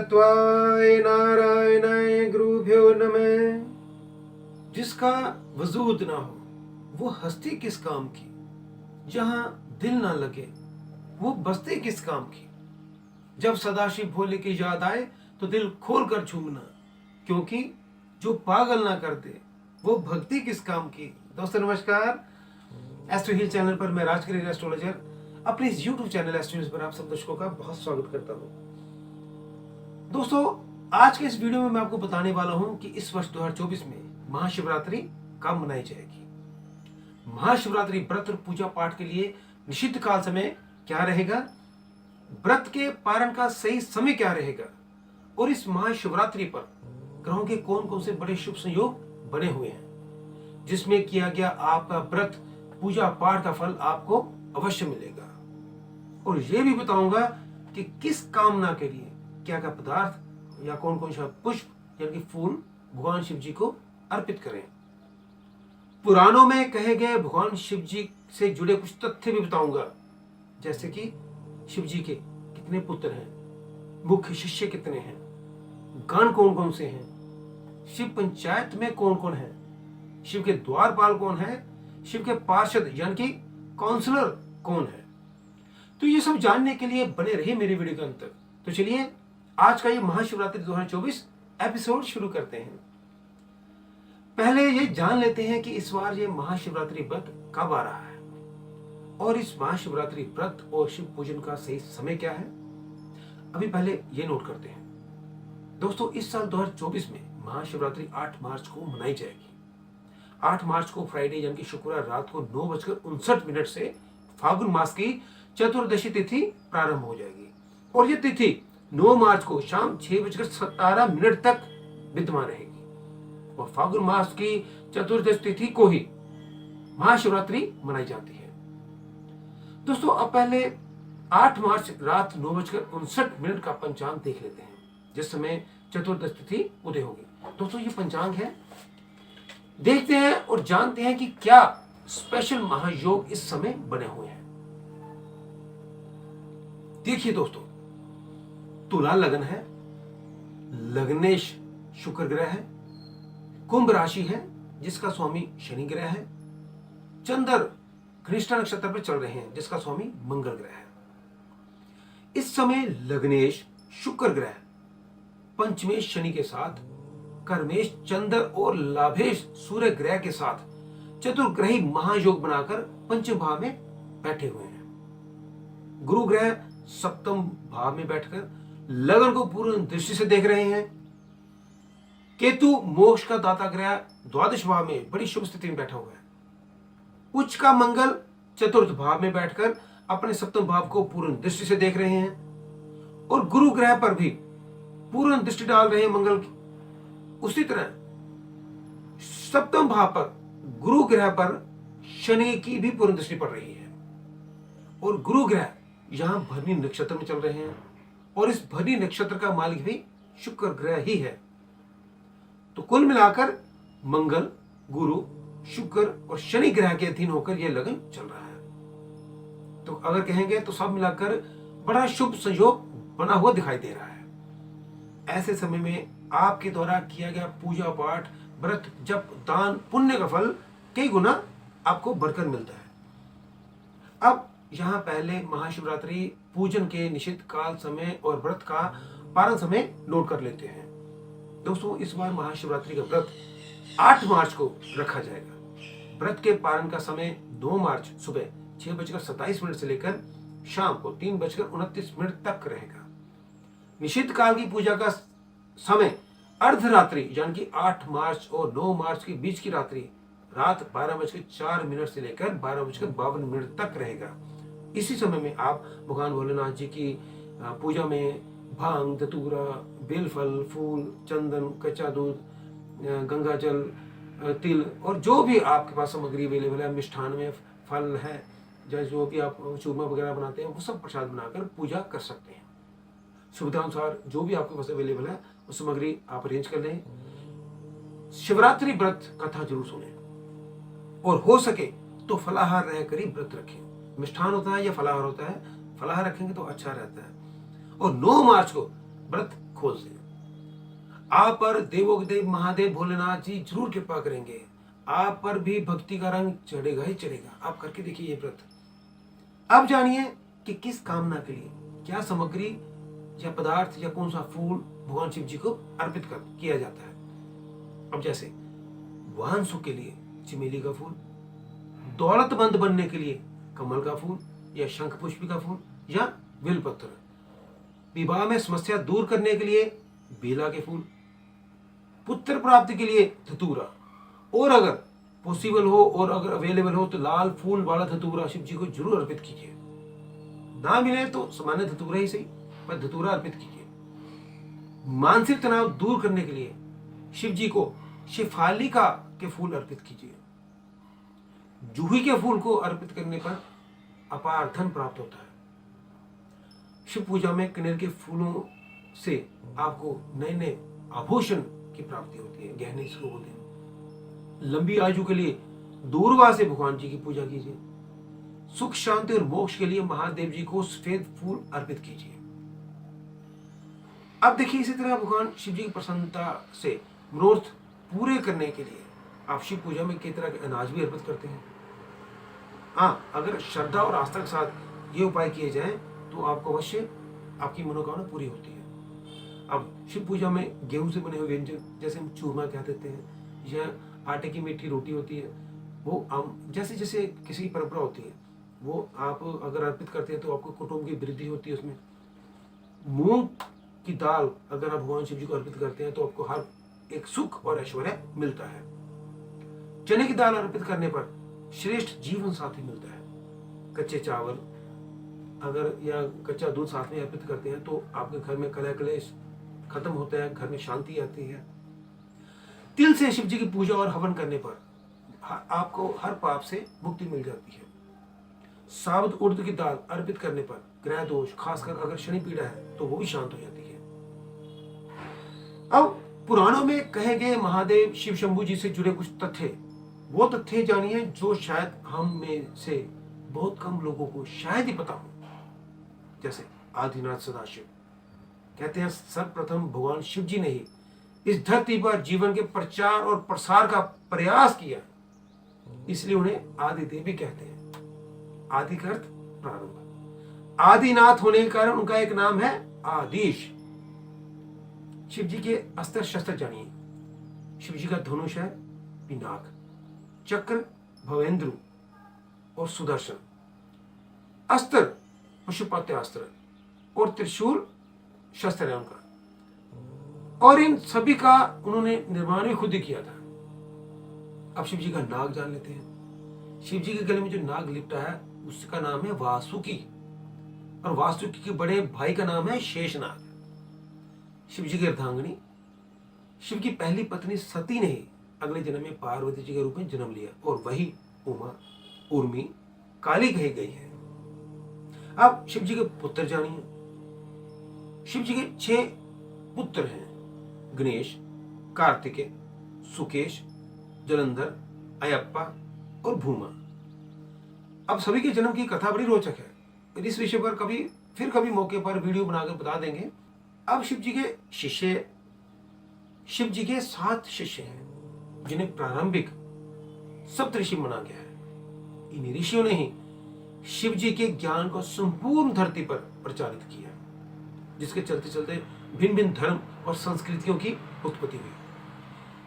तत्वाय नारायणाय गुरुभ्यो नमः। जिसका वजूद ना हो वो हस्ती किस काम की, जहां दिल ना लगे वो बस्ती किस काम की। जब सदाशिव भोले की याद आए तो दिल खोल कर झूमना, क्योंकि जो पागल ना कर दे वो भक्ति किस काम की। दोस्तों नमस्कार, एस्ट्रो हिल चैनल पर मैं राजगिरी एस्ट्रोलॉजर अपने इस यूट्यूब चैनल एस्ट्रो पर आप सब दर्शकों का बहुत स्वागत करता हूं। दोस्तों, आज के इस वीडियो में मैं आपको बताने वाला हूं कि इस वर्ष 2024 में महाशिवरात्रि कब मनाई जाएगी। महाशिवरात्रि व्रत और पूजा पाठ के लिए निषिद्ध काल समय क्या रहेगा, व्रत के पारण का सही समय क्या रहेगा, और इस महाशिवरात्रि पर ग्रहों के कौन कौन से बड़े शुभ संयोग बने हुए हैं, जिसमें किया गया आपका व्रत पूजा पाठ का फल आपको अवश्य मिलेगा। और ये भी बताऊंगा कि किस कामना के लिए क्या क्या पदार्थ या कौन कौन सा पुष्प यानी कि फूल भगवान शिव जी को अर्पित करें। पुराणों में कहे गए भगवान शिव जी से जुड़े कुछ तथ्य भी बताऊंगा, जैसे कि शिव जी के कितने पुत्र हैं, मुख्य शिष्य कितने हैं, गण कौन कौन से हैं, शिव पंचायत में कौन कौन है, शिव के द्वारपाल कौन है, शिव के पार्षद यानी कि काउंसलर कौन है। तो ये सब जानने के लिए बने रहिए मेरे वीडियो के अंत तक। तो चलिए आज का ये महाशिवरात्रि 2024 एपिसोड शुरू करते हैं। पहले ये जान लेते हैं कि इस बार ये महाशिवरात्रि व्रत कब आ रहा है और इस महाशिवरात्रि व्रत और शिव पूजन का सही समय क्या है। अभी पहले ये नोट करते हैं। दोस्तों, इस साल 2024 में महाशिवरात्रि 8 मार्च को मनाई जाएगी। 8 मार्च को फ्राइडे यानी कि शुक्रवार रात को 9:59 से फागुन मास की चतुर्दशी तिथि प्रारंभ हो जाएगी और ये तिथि 9 मार्च को शाम 6:17 तक विद्यमान रहेगी और फागुन मास की चतुर्दशी तिथि को ही महाशिवरात्रि मनाई जाती है। दोस्तों, अब पहले 8 मार्च रात 9:59 का पंचांग देख लेते हैं, जिस समय चतुर्दशी तिथि उदय होगी। दोस्तों, ये पंचांग है, देखते हैं और जानते हैं कि क्या स्पेशल महायोग इस समय बने हुए हैं। देखिए दोस्तों, तुला लगन है, लग्नेश शुक्र ग्रह है, कुंभ राशि है जिसका स्वामी शनि ग्रह है, चंद्र कृष्णा नक्षत्र पर चल रहे हैं जिसका स्वामी मंगल ग्रह है। इस समय लग्नेश शुक्र ग्रह पंचमेश शनि के साथ, कर्मेश चंद्र और लाभेश सूर्य ग्रह के साथ चतुर्ग्रही महायोग बनाकर पंचम भाव में बैठे हुए हैं। गुरु ग्रह सप्तम भाव में बैठकर लगन को पूर्ण दृष्टि से देख रहे हैं। केतु मोक्ष का दाता ग्रह द्वादश भाव में बड़ी शुभ स्थिति में बैठा हुआ है। उच्च का मंगल चतुर्थ भाव में बैठकर अपने सप्तम भाव को पूर्ण दृष्टि से देख रहे हैं और गुरु ग्रह पर भी पूर्ण दृष्टि डाल रहे हैं मंगल की। उसी तरह सप्तम भाव पर गुरु ग्रह पर शनि की भी पूर्ण दृष्टि पड़ रही है और गुरु ग्रह यहां भरणी नक्षत्र में चल रहे हैं और इस भरणी नक्षत्र का मालिक भी शुक्र ग्रह ही है। तो कुल मिलाकर मंगल, गुरु, शुक्र और शनि ग्रह के अधीन होकर यह लगन चल रहा है। तो अगर कहेंगे तो सब मिलाकर बड़ा शुभ संयोग बना हुआ दिखाई दे रहा है। ऐसे समय में आपके द्वारा किया गया पूजा पाठ, व्रत, जप, दान, पुण्य का फल कई गुना आपको बढ़कर मिलता है। अब यहाँ पहले महाशिवरात्रि पूजन के निषिद्ध काल समय और व्रत का पारण समय नोट कर लेते हैं। दोस्तों, इस बार महाशिवरात्रि का व्रत 8 मार्च को रखा जाएगा। व्रत के पारण का समय 2 मार्च सुबह 6:27 से लेकर शाम को 3:29 तक रहेगा। निषिद्ध काल की पूजा का समय अर्धरात्रि यानी कि 8 मार्च और 9 मार्च के बीच की रात्रि रात 12:04 से लेकर 12:52 तक रहेगा। इसी समय में आप भगवान भोलेनाथ जी की पूजा में भांग, धतूरा, बेलफल, फूल, चंदन, कच्चा दूध, गंगा जल, तिल और जो भी आपके पास सामग्री अवेलेबल है, मिष्ठान में फल है, जैसे जो भी आप चूरमा वगैरह बनाते हैं, वो सब प्रसाद बनाकर पूजा कर सकते हैं। सुविधानुसार जो भी आपके पास अवेलेबल है वो सामग्री आप अरेंज कर लें। शिवरात्रि व्रत कथा जरूर सुने और हो सके तो फलाहार रहकर ही व्रत रखें। मिष्ठान होता है या फलाहार होता है, फलाहार रखेंगे तो अच्छा रहता है। और 9 मार्च को व्रत खोज दें। आप पर देवों के देव महादेव भोलेनाथ जी जरूर कृपा करेंगे। आप पर भी भक्ति का रंग चढ़ेगा ही चढ़ेगा। आप करके देखिए ये व्रत। अब जानिए कि किस कामना के लिए क्या सामग्री या पदार्थ या कौन सा फूल भगवान शिव जी को अर्पित किया जाता है। अब जैसे वाहन सुख के लिए चमेली का फूल, दौलतमंद बनने के लिए कमल का फूल या शंख पुष्पी का फूल या बेलपत्र, विवाह में समस्या दूर करने के लिए बेला के फूल, पुत्र प्राप्ति के लिए धतूरा, और अगर पॉसिबल हो और अगर अवेलेबल हो तो लाल फूल वाला धतूरा शिव जी को जरूर अर्पित कीजिए। ना मिले तो सामान्य धतूरा ही सही, पर धतूरा अर्पित कीजिए। मानसिक तनाव दूर करने के लिए शिव जी को शिफालिका के फूल अर्पित कीजिए। जूही के फूल को अर्पित करने पर अपार धन प्राप्त होता है। शिव पूजा में कनेर के फूलों से आपको नए नए आभूषण की प्राप्ति होती है, गहने इसको बोलते हैं। लंबी आयु के लिए दूरवा से भगवान जी की पूजा कीजिए। सुख शांति और मोक्ष के लिए महादेव जी को सफेद फूल अर्पित कीजिए। अब देखिए इसी तरह भगवान शिव जी की प्रसन्नता से मनोरथ पूरे करने के लिए आप शिव पूजा में कई तरह के अनाज भी अर्पित करते हैं। हाँ, अगर श्रद्धा और आस्था के साथ ये उपाय किए जाएं तो आपको अवश्य आपकी मनोकामना पूरी होती है। अब शिव पूजा में गेहूं से बने हुए व्यंजन जैसे हम चूरमा कह देते हैं या आटे की मीठी रोटी होती है, वो आम जैसे जैसे किसी की परंपरा होती है वो आप अगर अर्पित करते हैं तो आपको कुटुंब की वृद्धि होती है उसमें। मूंग की दाल अगर आप भगवान शिव जी को अर्पित करते हैं तो आपको हर एक सुख और ऐश्वर्य मिलता है। चने की दाल अर्पित करने पर श्रेष्ठ जीवन साथी मिलता है। कच्चे चावल अगर या कच्चा दूध साथ में अर्पित करते हैं तो आपके घर में कलह कलेश खत्म होता है, घर में शांति आती है। तिल से शिव जी की पूजा और हवन करने पर आपको हर पाप से मुक्ति मिल जाती है। साबुत उड़द की दाल अर्पित करने पर ग्रह दोष, खासकर अगर शनि पीड़ा है तो वो भी शांत हो जाती है। अब पुराणों में कहे गए महादेव शिव शंभू जी से जुड़े कुछ तथ्य, वो तथ्य जानिए जो शायद हम में से बहुत कम लोगों को शायद ही पता हो। जैसे आदिनाथ सदाशिव कहते हैं सर्वप्रथम भगवान शिव जी ने ही इस धरती पर जीवन के प्रचार और प्रसार का प्रयास किया, इसलिए उन्हें आदिदेव भी कहते हैं। आदि का अर्थ प्रारंभ। आदिनाथ होने के कारण उनका एक नाम है आदिश। शिव जी के अस्त्र शस्त्र जानिए। शिव जी का धनुष है पिनाक, चक्र भवेंद्रु और सुदर्शन, अस्त्र पशुपति अस्त्र और त्रिशूल शस्त्र है उनका, और इन सभी का उन्होंने निर्माण भी खुद ही किया था। अब शिव जी का नाग जान लेते हैं। शिव जी के गले में जो नाग लिपटा है उसका नाम है वासुकी, और वासुकी के बड़े भाई का नाम है शेषनाग। शिव जी की अर्धांगिनी, शिव की पहली पत्नी सती ने ही अगले जन्म में पार्वती जी के रूप में जन्म लिया और वही उमा उर्मी काली कही गई है। अब शिव जी के पुत्र जानिए। शिव जी के 6 पुत्र हैं, गणेश, कार्तिकेय, सुकेश, जलंधर, अयप्पा और भूमा। अब सभी के जन्म की कथा बड़ी रोचक है। इस विषय पर कभी मौके पर वीडियो बनाकर बता देंगे। अब शिव जी के शिष्य, शिव जी के 7 शिष्य हैं जिन्हें प्रारंभिक सप्तऋषि माना गया है। इन ऋषियों ने ही शिव जी के ज्ञान को संपूर्ण धरती पर प्रचारित किया, जिसके चलते चलते भिन्न भिन्न धर्म और संस्कृतियों की उत्पत्ति हुई।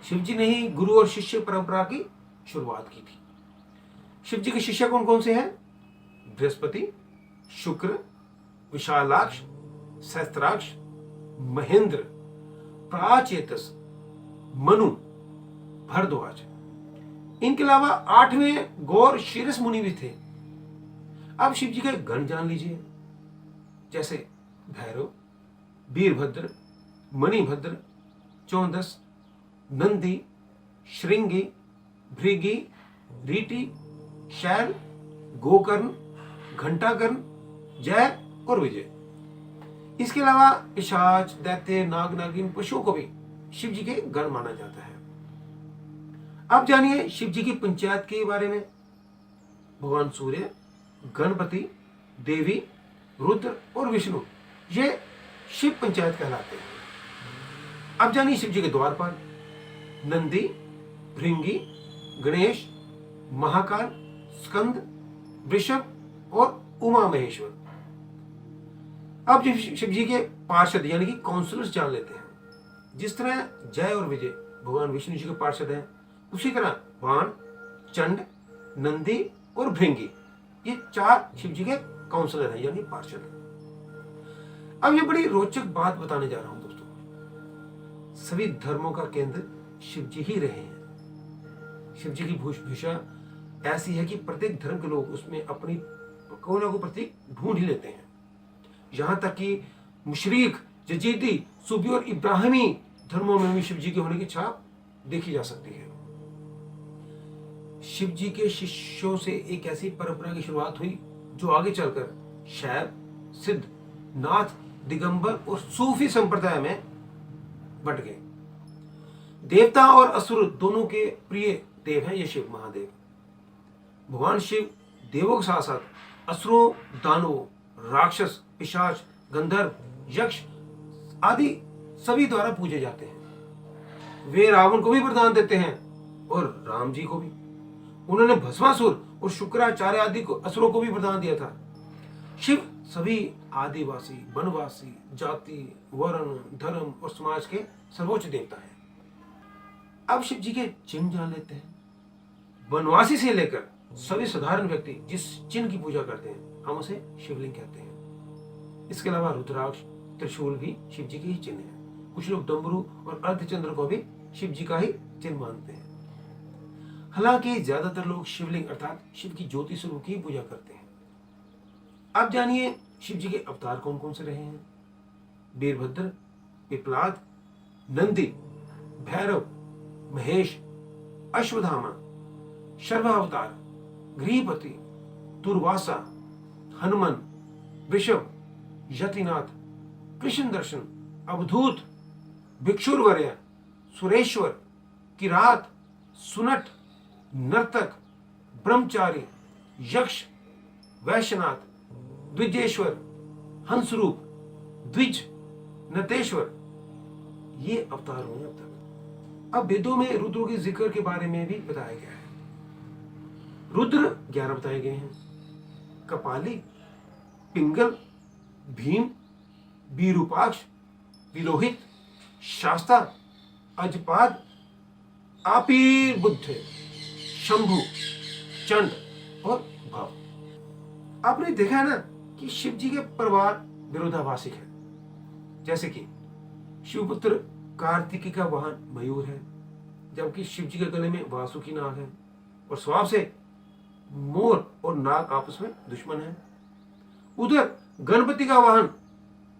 शिव जी ने ही गुरु और शिष्य परंपरा की शुरुआत की थी। शिव जी के शिष्य कौन कौन से हैं? बृहस्पति, शुक्र, विशालाक्ष, सहस्त्राक्ष, महेंद्र, प्राचेतस, मनु, भरद्वाज। इनके अलावा 8वें गौर शीरस मुनि भी थे। अब शिव जी के गण जान लीजिए, जैसे भैरव, वीरभद्र, मणिभद्र, चौंदस, नंदी, श्रृंगी, भृगी, रीटी, शैल, गोकर्ण, घंटाकर्ण, जय और विजय। इसके अलावा पिशाच, दैत्य, नाग नागिन, पशुओं को भी शिव जी के गण माना जाता है। अब जानिए शिव जी की पंचायत के बारे में। भगवान सूर्य, गणपति, देवी, रुद्र और विष्णु, ये शिव पंचायत कहलाते हैं। अब जानिए शिव जी के द्वारपाल नंदी, भृंगी, गणेश, महाकाल, स्कंद, वृषभ और उमा महेश्वर। अब शिव जी के पार्षद यानी कि काउंसलर्स जान लेते हैं। जिस तरह जय और विजय भगवान विष्णु जी के पार्षद हैं, उसी तरह बाण, चंड, नंदी और भृंगी ये 4 शिव जी के काउंसलर हैं यानी पार्षद हैं। अब ये बड़ी रोचक बात बताने जा रहा हूं दोस्तों। सभी धर्मों का केंद्र शिव जी ही रहे हैं। शिव जी की वेशभूषा ऐसी है कि प्रत्येक धर्म के लोग उसमें अपनी कोई ना कोई प्रतीक ढूंढ ही लेते हैं। यहां तक कि मुशरिक, यजीदी, सूफी और इब्राहिमी धर्मों में भी शिव जी के होने की छाप देखी जा सकती है। शिव जी के शिष्यों से एक ऐसी परंपरा की शुरुआत हुई जो आगे चलकर शैव, सिद्ध, नाथ, दिगंबर और सूफी संप्रदाय में बट गए। देवता और असुर दोनों के प्रिय देव हैं ये शिव महादेव। भगवान शिव देवों के साथ साथ असुरों, दानवों, राक्षस, पिशाच, गंधर्व, यक्ष आदि सभी द्वारा पूजे जाते हैं। वे रावण को भी वरदान देते हैं और राम जी को भी। उन्होंने भस्मासुर और शुक्राचार्य आदि को असुरों को भी वरदान दिया था। शिव सभी आदिवासी, वनवासी, जाति, वर्ण, धर्म और समाज के सर्वोच्च देवता हैं। अब शिव जी के चिन्ह जान लेते हैं। वनवासी से लेकर सभी साधारण व्यक्ति जिस चिन्ह की पूजा करते हैं हम उसे शिवलिंग कहते हैं। इसके अलावा रुद्राक्ष, त्रिशूल भी शिव जी के ही चिन्ह है। कुछ लोग डमरू और अर्धचंद्र को भी शिव जी का ही चिन्ह मानते हैं। हालांकि ज्यादातर लोग शिवलिंग अर्थात शिव की ज्योति स्वरूप की पूजा करते हैं। अब जानिए शिव जी के अवतार कौन कौन से रहे हैं। वीरभद्र, पिपलाद, नंदी, भैरव, महेश, अश्वत्थामा, शर्वावतार, गृहपति, दुर्वासा, हनुमान, वृषभ, यतिनाथ, कृष्ण दर्शन, अवधूत, भिक्षुरवर्य, सुरेश्वर, किरात, सुनट, नर्तक, ब्रह्मचारी, यक्ष, वैश्यनाथ, द्विजेश्वर, हंसरूप, द्विज, नतेश्वर ये अवतार हुए अब तक। अब वेदों में रुद्रों के जिक्र के बारे में भी बताया गया है। रुद्र 11 बताए गए हैं। कपाली, पिंगल, भीम, विरूपाक्ष, विलोहित, शास्ता, अजपाद, आपीर बुद्ध, शंभु, चंड और भव। आपने देखा है ना कि शिव जी के परिवार विरोधाभासिक है। जैसे कि शिवपुत्र कार्तिकी का वाहन मयूर है, जबकि शिव जी के गले में वासुकी नाग है और स्वभाव से मोर और नाग आपस में दुश्मन है। उधर गणपति का वाहन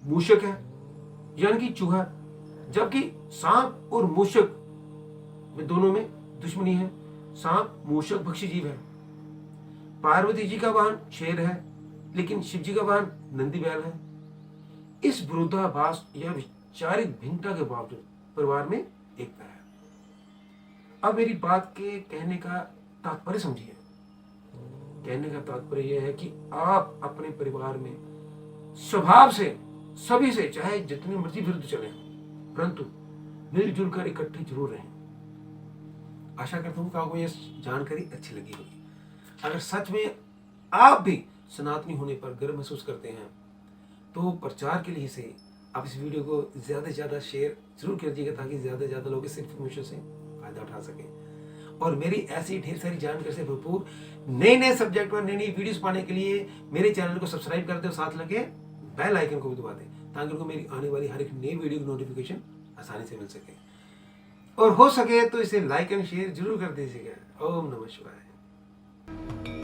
मूषक है यानी कि चूहा, जबकि सांप और मूषक में दोनों में दुश्मनी है। सांप मूषक भक्षी जीव है। पार्वती जी का वाहन शेर है लेकिन शिव जी का वाहन नंदी बैल है। इस विरोधाभास या वैचारिक भिन्नता के बावजूद परिवार में एकता है। अब मेरी बात के कहने का तात्पर्य समझिए। कहने का तात्पर्य यह है कि आप अपने परिवार में स्वभाव से सभी से चाहे जितने मर्जी विरुद्ध चले परंतु मिलजुल कर इकट्ठे जरूर रहें। आशा करता हूं कि आपको यह जानकारी अच्छी लगी होगी। अगर सच में आप भी सनातनी होने पर गर्व महसूस करते हैं तो प्रचार के लिए से आप इस वीडियो को ज़्यादा से ज़्यादा शेयर जरूर कीजिएगा ताकि ज़्यादा से ज़्यादा लोग इस इन्फॉर्मेशन से फायदा उठा सकें। और मेरी ऐसी ढेर सारी जानकारी से भरपूर नए नए सब्जेक्ट पर नई नई वीडियोस पाने के लिए मेरे चैनल को सब्सक्राइब कर दें और साथ लगे बेल आइकन को भी दबा दें ताकि उनको मेरी आने वाली हर एक नई वीडियो की नोटिफिकेशन आसानी से मिल सके। और हो सके तो इसे लाइक एंड शेयर जरूर कर दीजिएगा। ओम नमः शिवाय।